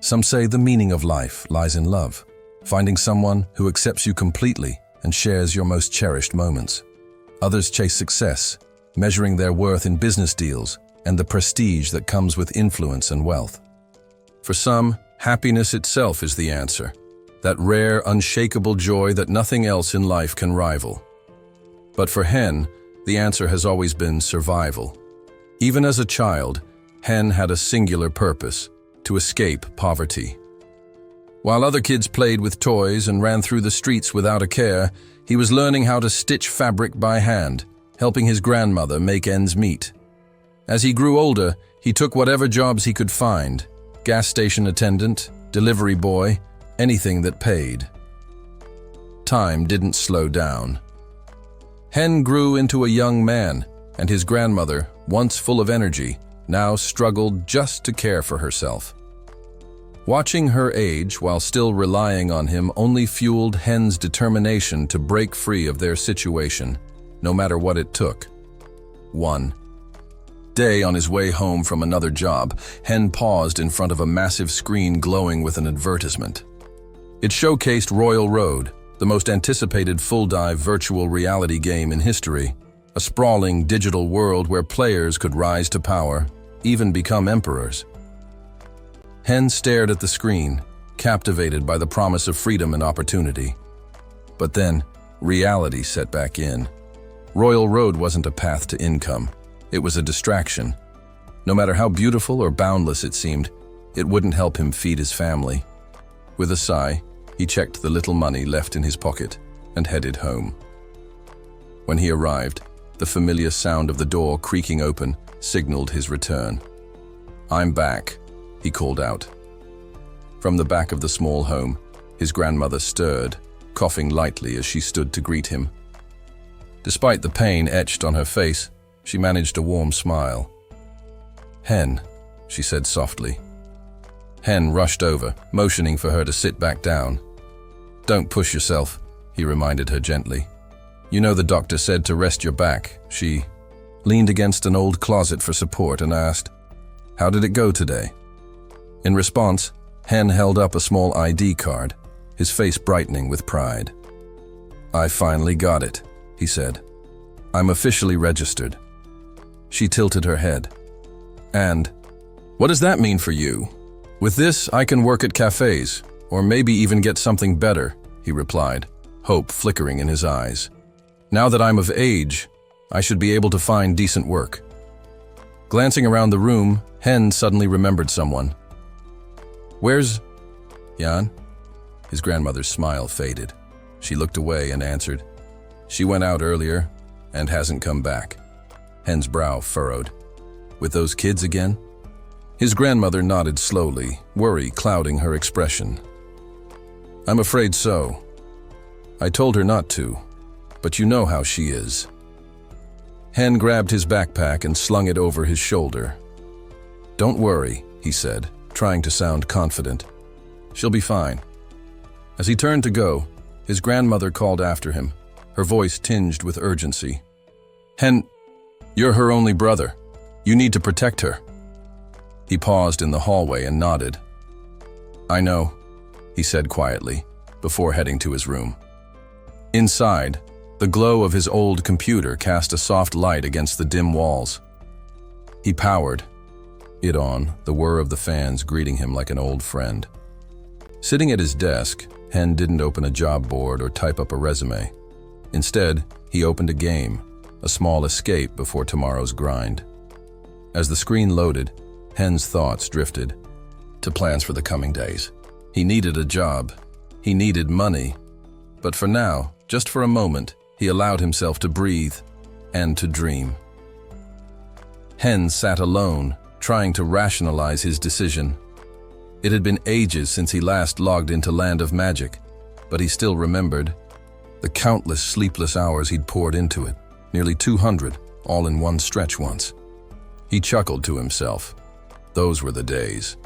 Some say the meaning of life lies in love, finding someone who accepts you completely and shares your most cherished moments. Others chase success, measuring their worth in business deals and the prestige that comes with influence and wealth. For some, happiness itself is the answer, that rare, unshakable joy that nothing else in life can rival. But for Hen, the answer has always been survival. Even as a child, Hen had a singular purpose: to escape poverty. While other kids played with toys and ran through the streets without a care, he was learning how to stitch fabric by hand, helping his grandmother make ends meet. As he grew older, he took whatever jobs he could find: gas station attendant, delivery boy, anything that paid. Time didn't slow down. Hen grew into a young man, and his grandmother, once full of energy, now struggled just to care for herself. Watching her age while still relying on him only fueled Hen's determination to break free of their situation, no matter what it took. One day, on his way home from another job, Hen paused in front of a massive screen glowing with an advertisement. It showcased Royal Road, the most anticipated full-dive virtual reality game in history, a sprawling digital world where players could rise to power, even become emperors. Hen stared at the screen, captivated by the promise of freedom and opportunity. But then, reality set back in. Royal Road wasn't a path to income. It was a distraction. No matter how beautiful or boundless it seemed, it wouldn't help him feed his family. With a sigh, he checked the little money left in his pocket and headed home. When he arrived, the familiar sound of the door creaking open signaled his return. "I'm back," he called out. From the back of the small home, his grandmother stirred, coughing lightly as she stood to greet him. Despite the pain etched on her face, she managed a warm smile. "Hen," she said softly. Hen rushed over, motioning for her to sit back down. "Don't push yourself," he reminded her gently. "You know the doctor said to rest your back." She leaned against an old closet for support and asked, "How did it go today?" In response, Hen held up a small ID card, his face brightening with pride. "I finally got it," he said. "I'm officially registered." She tilted her head. "And what does that mean for you?" "With this, I can work at cafes, or maybe even get something better," he replied, hope flickering in his eyes. "Now that I'm of age, I should be able to find decent work." Glancing around the room, Hen suddenly remembered someone. "Where's Jan?" His grandmother's smile faded. She looked away and answered, "She went out earlier and hasn't come back." Hen's brow furrowed. "With those kids again?" His grandmother nodded slowly, worry clouding her expression. "I'm afraid so. I told her not to, but you know how she is." Hen grabbed his backpack and slung it over his shoulder. "Don't worry," he said, trying to sound confident. "She'll be fine." As he turned to go, his grandmother called after him, her voice tinged with urgency. "Hen, you're her only brother. You need to protect her." He paused in the hallway and nodded. "I know," he said quietly, before heading to his room. Inside, the glow of his old computer cast a soft light against the dim walls. He powered it on, the whir of the fans greeting him like an old friend. Sitting at his desk, Hen didn't open a job board or type up a resume. Instead, he opened a game, a small escape before tomorrow's grind. As the screen loaded, Hen's thoughts drifted to plans for the coming days. He needed a job. He needed money. But for now, just for a moment, he allowed himself to breathe and to dream. Hen sat alone, trying to rationalize his decision. It had been ages since he last logged into Land of Magic, but he still remembered the countless sleepless hours he'd poured into it, nearly 200, all in one stretch once. He chuckled to himself. Those were the days.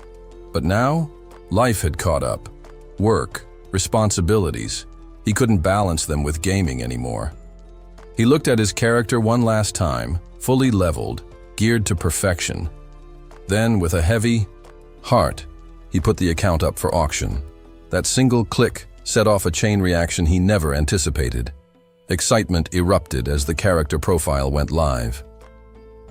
But now, life had caught up. Work, responsibilities. He couldn't balance them with gaming anymore. He looked at his character one last time, fully leveled, geared to perfection. Then, with a heavy heart, He put the account up for auction. That single click set off a chain reaction he never anticipated. Excitement erupted as the character profile went live.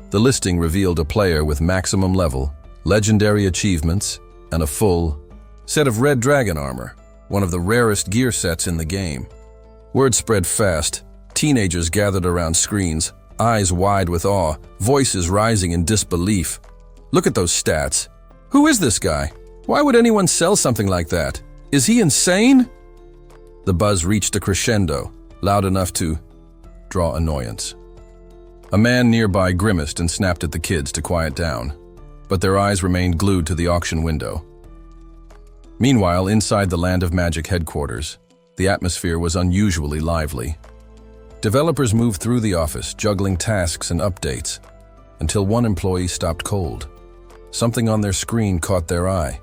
The listing revealed a player with maximum level, legendary achievements, and a full set of red dragon armor, one of the rarest gear sets in the game. Word spread fast. Teenagers gathered around screens, eyes wide with awe, voices rising in disbelief. Look at those stats. Who is this guy? Why would anyone sell something like that? Is he insane? The buzz reached a crescendo, loud enough to draw annoyance. A man nearby grimaced and snapped at the kids to quiet down, but their eyes remained glued to the auction window. Meanwhile, inside the Land of Magic headquarters, the atmosphere was unusually lively. Developers moved through the office, juggling tasks and updates, until one employee stopped cold. Something on their screen caught their eye.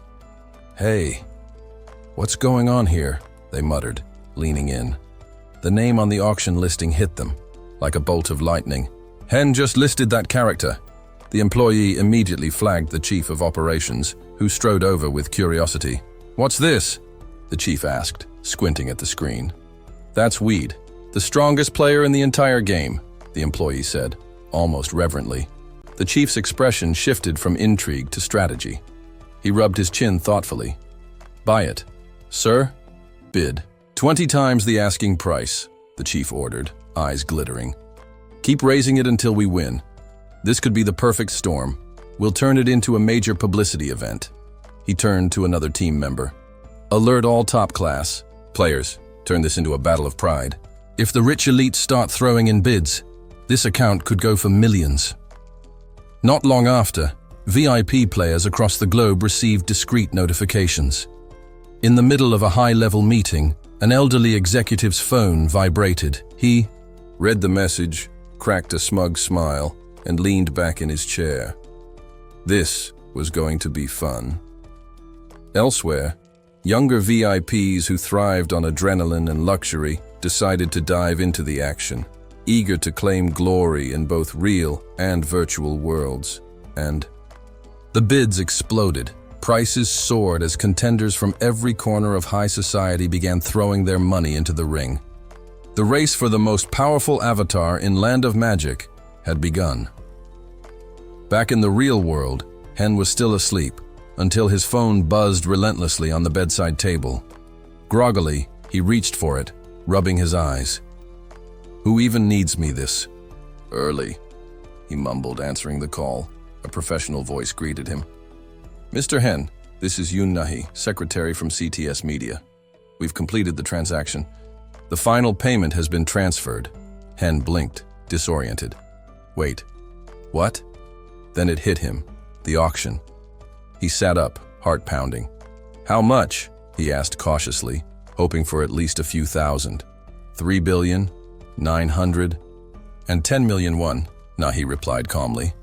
"Hey, what's going on here?" they muttered, leaning in. The name on the auction listing hit them, like a bolt of lightning. "Hen just listed that character." The employee immediately flagged the chief of operations, who strode over with curiosity. "What's this?" the chief asked, squinting at the screen. "That's Weed, the strongest player in the entire game," the employee said, almost reverently. The chief's expression shifted from intrigue to strategy. He rubbed his chin thoughtfully. "Buy it, sir." "Bid 20 times the asking price," the chief ordered, eyes glittering. "Keep raising it until we win. This could be the perfect storm. We'll turn it into a major publicity event." He turned to another team member. "Alert all top class players. Turn this into a battle of pride. If the rich elites start throwing in bids, this account could go for millions." Not long after, VIP players across the globe received discreet notifications. In the middle of a high-level meeting, an elderly executive's phone vibrated. He read the message, cracked a smug smile, and leaned back in his chair. This was going to be fun. Elsewhere, younger VIPs who thrived on adrenaline and luxury decided to dive into the action, eager to claim glory in both real and virtual worlds. And the bids exploded. Prices soared as contenders from every corner of high society began throwing their money into the ring. The race for the most powerful avatar in Land of Magic had begun. Back in the real world, Hen was still asleep, until his phone buzzed relentlessly on the bedside table. Groggily, he reached for it, rubbing his eyes. "Who even needs me this early?" he mumbled, answering the call. A professional voice greeted him. "Mr. Hen, this is Yoon Nahi, secretary from CTS Media. We've completed the transaction. The final payment has been transferred." Hen blinked, disoriented. "Wait, what?" Then it hit him, the auction. He sat up, heart pounding. "How much?" he asked cautiously, hoping for at least a few thousand. 3,910 million. Nahi replied calmly.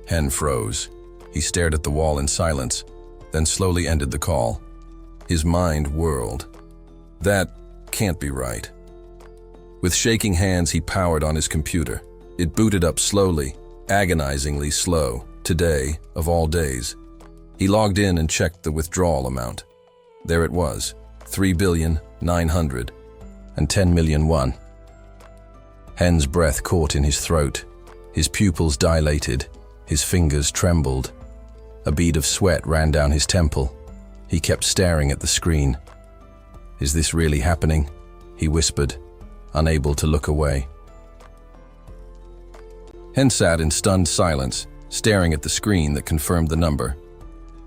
Hen froze. He stared at the wall in silence, then slowly ended the call. His mind whirled. That can't be right. With shaking hands, he powered on his computer. It booted up slowly, agonizingly slow, today, of all days. He logged in and checked the withdrawal amount. There it was, 3,910 million won. Hen's breath caught in his throat. His pupils dilated. His fingers trembled. A bead of sweat ran down his temple. He kept staring at the screen. "Is this really happening?" he whispered, unable to look away. Hen sat in stunned silence, staring at the screen that confirmed the number.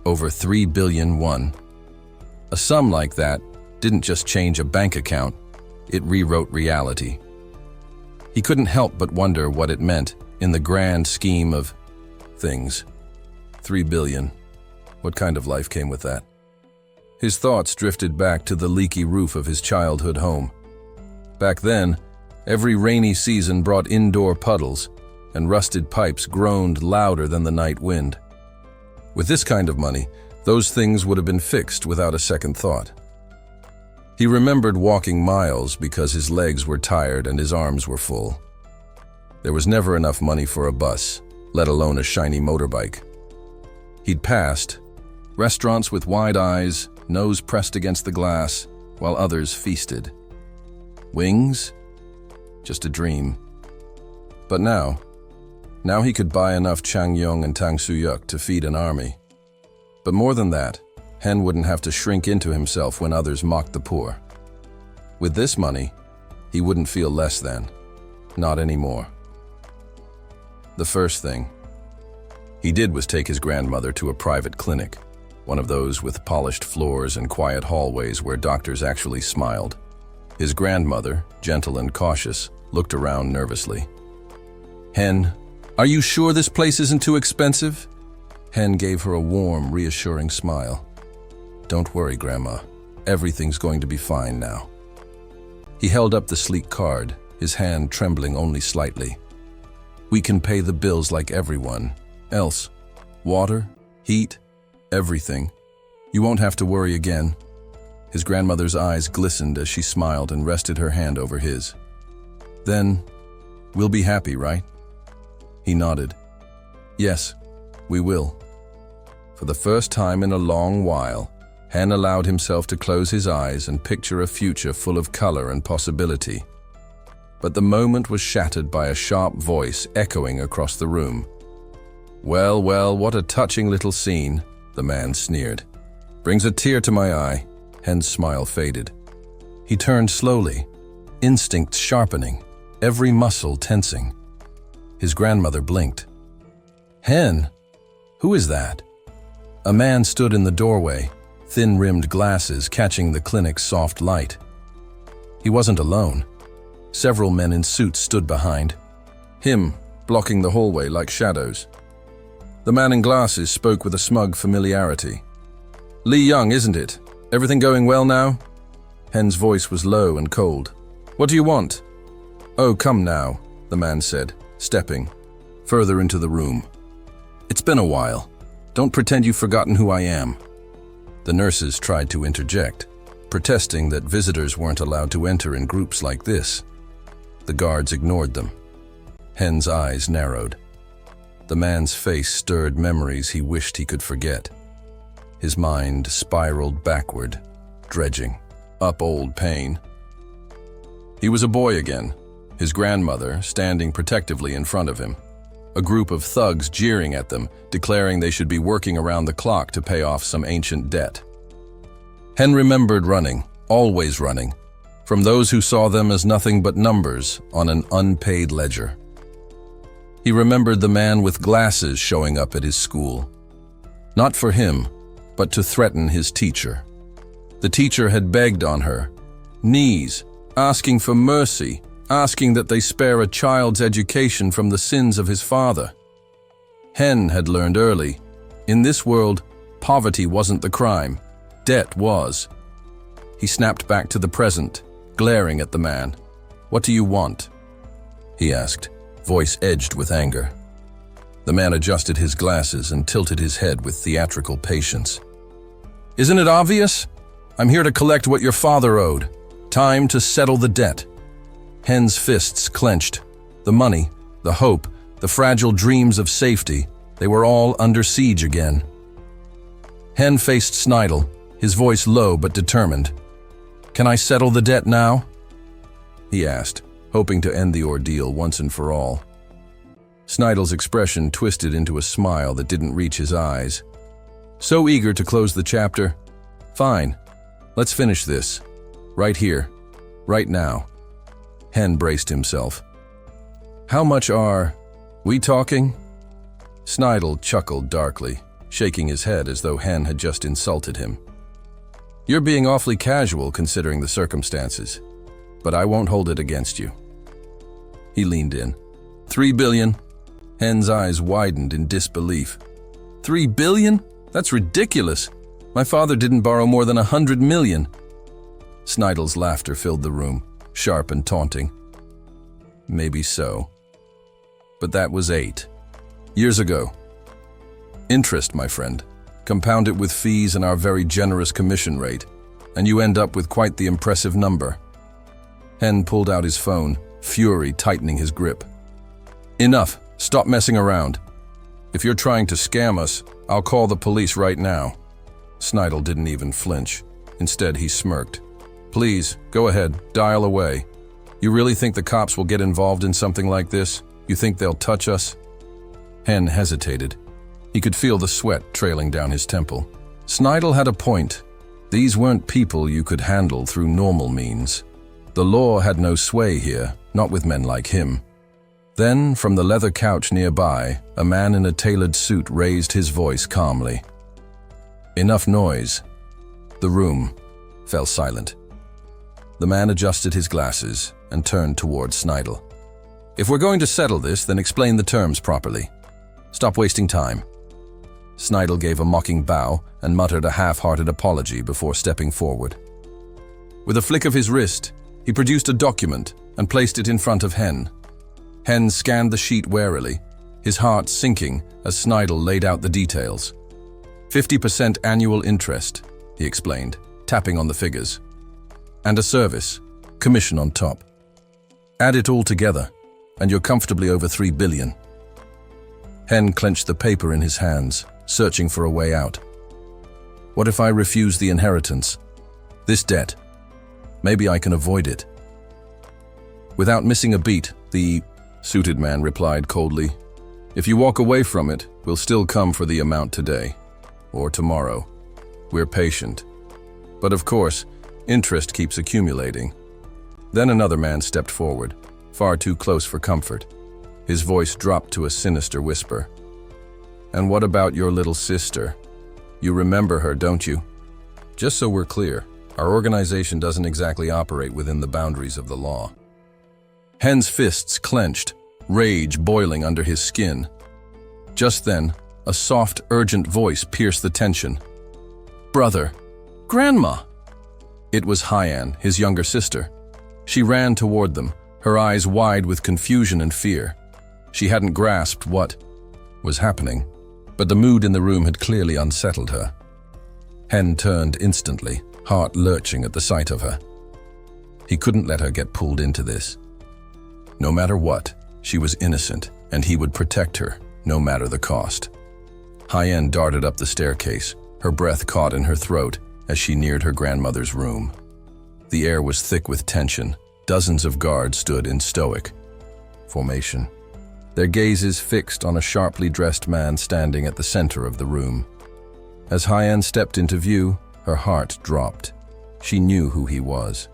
Over 3 billion won. A sum like that didn't just change a bank account, it rewrote reality. He couldn't help but wonder what it meant in the grand scheme of things. 3 billion. What kind of life came with that? His thoughts drifted back to the leaky roof of his childhood home. Back then, every rainy season brought indoor puddles, and rusted pipes groaned louder than the night wind. With this kind of money, those things would have been fixed without a second thought. He remembered walking miles because his legs were tired and his arms were full. There was never enough money for a bus, let alone a shiny motorbike. He'd passed, Restaurants with wide eyes, nose pressed against the glass, while others feasted. Wings? Just a dream. But now he could buy enough changyong and tangsuyuk to feed an army. But more than that, Hen wouldn't have to shrink into himself when others mocked the poor. With this money, he wouldn't feel less than. Not anymore. The first thing he did was take his grandmother to a private clinic, one of those with polished floors and quiet hallways where doctors actually smiled. His grandmother, gentle and cautious, looked around nervously. "Hen, are you sure this place isn't too expensive?" Hen gave her a warm, reassuring smile. "Don't worry, Grandma. Everything's going to be fine now." He held up the sleek card, his hand trembling only slightly. "We can pay the bills like everyone else. Water, heat, everything. You won't have to worry again." His grandmother's eyes glistened as she smiled and rested her hand over his. "Then, we'll be happy, right?" He nodded. "Yes, we will." For the first time in a long while, Hen allowed himself to close his eyes and picture a future full of color and possibility. But the moment was shattered by a sharp voice echoing across the room. "Well, well, what a touching little scene," the man sneered. "Brings a tear to my eye." Hen's smile faded. He turned slowly, instinct sharpening, every muscle tensing. His grandmother blinked. "Hen, who is that?" A man stood in the doorway, thin-rimmed glasses catching the clinic's soft light. He wasn't alone. Several men in suits stood behind him, blocking the hallway like shadows. The man in glasses spoke with a smug familiarity. "Lee Young, isn't it? Everything going well now?" Hen's voice was low and cold. "What do you want?" "Oh, come now," the man said, stepping further into the room. "It's been a while. Don't pretend you've forgotten who I am." The nurses tried to interject, protesting that visitors weren't allowed to enter in groups like this. The guards ignored them. Hen's eyes narrowed. The man's face stirred memories he wished he could forget. His mind spiraled backward, dredging up old pain. He was a boy again, his grandmother standing protectively in front of him. A group of thugs jeering at them, declaring they should be working around the clock to pay off some ancient debt. Hen remembered running, always running, from those who saw them as nothing but numbers on an unpaid ledger. He remembered the man with glasses showing up at his school. Not for him, but to threaten his teacher. The teacher had begged on her knees, asking for mercy, asking that they spare a child's education from the sins of his father. Hen had learned early, in this world, poverty wasn't the crime, debt was. He snapped back to the present, glaring at the man. "What do you want?" he asked, voice edged with anger. The man adjusted his glasses and tilted his head with theatrical patience. "Isn't it obvious? I'm here to collect what your father owed. Time to settle the debt." Hen's fists clenched. The money, the hope, the fragile dreams of safety, they were all under siege again. Hen faced Snidel, his voice low but determined. "Can I settle the debt now?" he asked, hoping to end the ordeal once and for all. Snidel's expression twisted into a smile that didn't reach his eyes. So eager to close the chapter. "Fine, let's finish this. Right here, right now." Hen braced himself. "How much are we talking?" Snidel chuckled darkly, shaking his head as though Hen had just insulted him. "You're being awfully casual considering the circumstances, but I won't hold it against you." He leaned in. "3 billion. Hen's eyes widened in disbelief. 3 billion? That's ridiculous. My father didn't borrow more than 100 million. Snidel's laughter filled the room, sharp and taunting. Maybe so. But that was 8 years ago. Interest, my friend. Compound it with fees and our very generous commission rate, and you end up with quite the impressive number. Hen pulled out his phone, fury tightening his grip. "Enough. Stop messing around. If you're trying to scam us, I'll call the police right now." Snidel didn't even flinch. Instead, he smirked. Please, go ahead, dial away. You really think the cops will get involved in something like this? You think they'll touch us? Hen hesitated. He could feel the sweat trailing down his temple. Snidel had a point. These weren't people you could handle through normal means. The law had no sway here, not with men like him. Then, from the leather couch nearby, a man in a tailored suit raised his voice calmly. Enough noise. The room fell silent. The man adjusted his glasses and turned towards Snidel. If we're going to settle this, then explain the terms properly. Stop wasting time. Snidel gave a mocking bow and muttered a half-hearted apology before stepping forward. With a flick of his wrist, he produced a document and placed it in front of Hen. Hen scanned the sheet warily, his heart sinking as Snidel laid out the details. 50% annual interest, he explained, tapping on the figures. And a service, commission on top. Add it all together, and you're comfortably over 3 billion. Hen clenched the paper in his hands, searching for a way out. What if I refuse the inheritance? This debt? Maybe I can avoid it. Without missing a beat, the suited man replied coldly, If you walk away from it, we'll still come for the amount today, or tomorrow. We're patient. But of course, interest keeps accumulating. Then another man stepped forward, far too close for comfort. His voice dropped to a sinister whisper. And what about your little sister? You remember her, don't you? Just so we're clear, our organization doesn't exactly operate within the boundaries of the law. Hen's fists clenched, rage boiling under his skin. Just then, a soft, urgent voice pierced the tension. Brother! Grandma! It was Hyan, his younger sister. She ran toward them, her eyes wide with confusion and fear. She hadn't grasped what was happening, but the mood in the room had clearly unsettled her. Hen turned instantly, heart lurching at the sight of her. He couldn't let her get pulled into this. No matter what, she was innocent, and he would protect her, no matter the cost. Hyan darted up the staircase, her breath caught in her throat as she neared her grandmother's room. The air was thick with tension. Dozens of guards stood in stoic formation, their gazes fixed on a sharply dressed man standing at the center of the room. As Hyan stepped into view, her heart dropped. She knew who he was.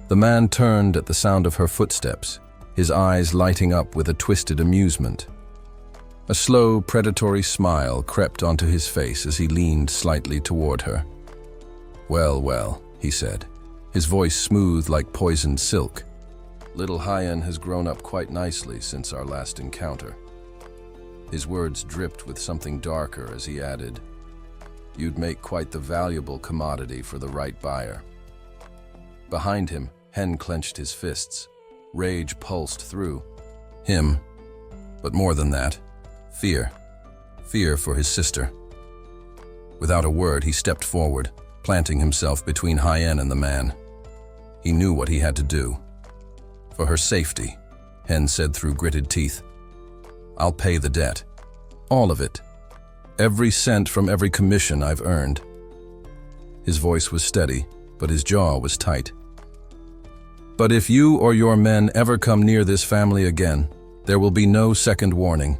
The man turned at the sound of her footsteps, his eyes lighting up with a twisted amusement. A slow, predatory smile crept onto his face as he leaned slightly toward her. Well, well, he said, his voice smooth like poisoned silk. Little Hyan has grown up quite nicely since our last encounter. His words dripped with something darker as he added, You'd make quite the valuable commodity for the right buyer. Behind him, Hen clenched his fists. Rage pulsed through him, but more than that, fear. Fear for his sister. Without a word, he stepped forward, planting himself between Hyan and the man. He knew what he had to do. For her safety, Hen said through gritted teeth, I'll pay the debt. All of it. Every cent from every commission I've earned. His voice was steady, but his jaw was tight. But if you or your men ever come near this family again, there will be no second warning.